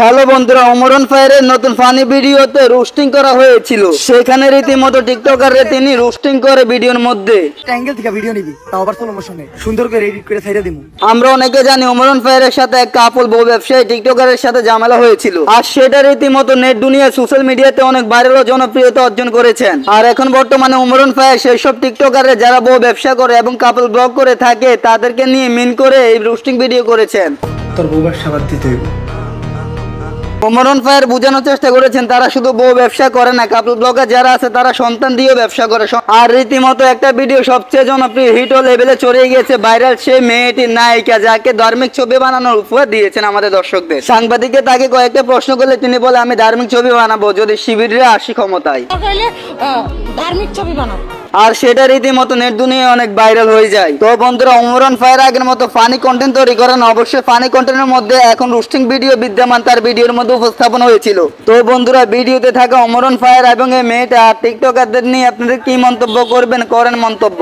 Hello বন্ধুরা, ওমরন ফায়ারের নতুন ফানি ভিডিওতে রোস্টিং করা হয়েছিল। সেখানে রীতিমতো টিকটকাররা তিনি রোস্টিং করে ভিডিওর মধ্যে অ্যাঙ্গেল থেকে ভিডিও নিবি, তাও আবার স্লো মোশনে সুন্দর করে এডিট করে ছাইড়া দিমু। আমরা অনেকে জানি ওমরন ফায়ারের সাথে এক কাপল বউ ব্যবসায়ী টিকটকারের সাথে ঝামেলা হয়েছিল, আর সেটা রীতিমতো নেট দুনিয়া সোশ্যাল মিডিয়াতে অনেক ভাইরাল ও জনপ্রিয়তা অর্জন করেছেন। আর এখন বর্তমানে ওমরন ফায়ার সেই সব টিকটকাররা যারা বউ ব্যবসা করে এবং কাপল ব্লগ করে থাকে তাদেরকে নিয়ে মিন করে এই রোস্টিং ভিডিও করেছেন। তোর বউ ব্যবসা বাদ দিতে হইব। ওমরন ফায়ার বোঝানোর চেষ্টা করেছেন তারা শুধু বউ ব্যবসা করে না, কাপল ব্লগার যারা আছে তারা সন্তান দিয়েও ব্যবসা করে। আর রীতিমতো একটা ভিডিও সবচেয়ে জনপ্রিয় হিট ও লেভেলে ছড়িয়ে গিয়েছে ভাইরাল সেই মেয়েটির নায়িকা, যাকে ধার্মিক ছবি বানানোর উপহার দিয়েছেন আমাদের দর্শকদের। সাংবাদিককে তাকে কয়েকটা প্রশ্ন করলে তিনি বলে, আমি ধার্মিক ছবি বানাবো যদি শিবিররা আসি ক্ষমতায়। ধার্মিক ছবি বানাবো। আর সেটা রীতিমতো নেট দুনিয়ায় অনেক ভাইরাল হয়ে যায়। তো বন্ধুরা, ওমরন ফায়ার আগের মতো ফানি কন্টেন্ট তৈরি করেন, অবশ্যই ফানি কন্টেন্টের মধ্যে এখন রোস্টিং ভিডিও বিদ্যমান তার ভিডিওর মধ্যে উপস্থাপন হয়েছিল। তো বন্ধুরা, ভিডিওতে থাকা ওমরন ফায়ার এবং এই মেয়েটা টিকটকারদের নিয়ে আপনাদের কি মন্তব্য করবেন, করেন মন্তব্য।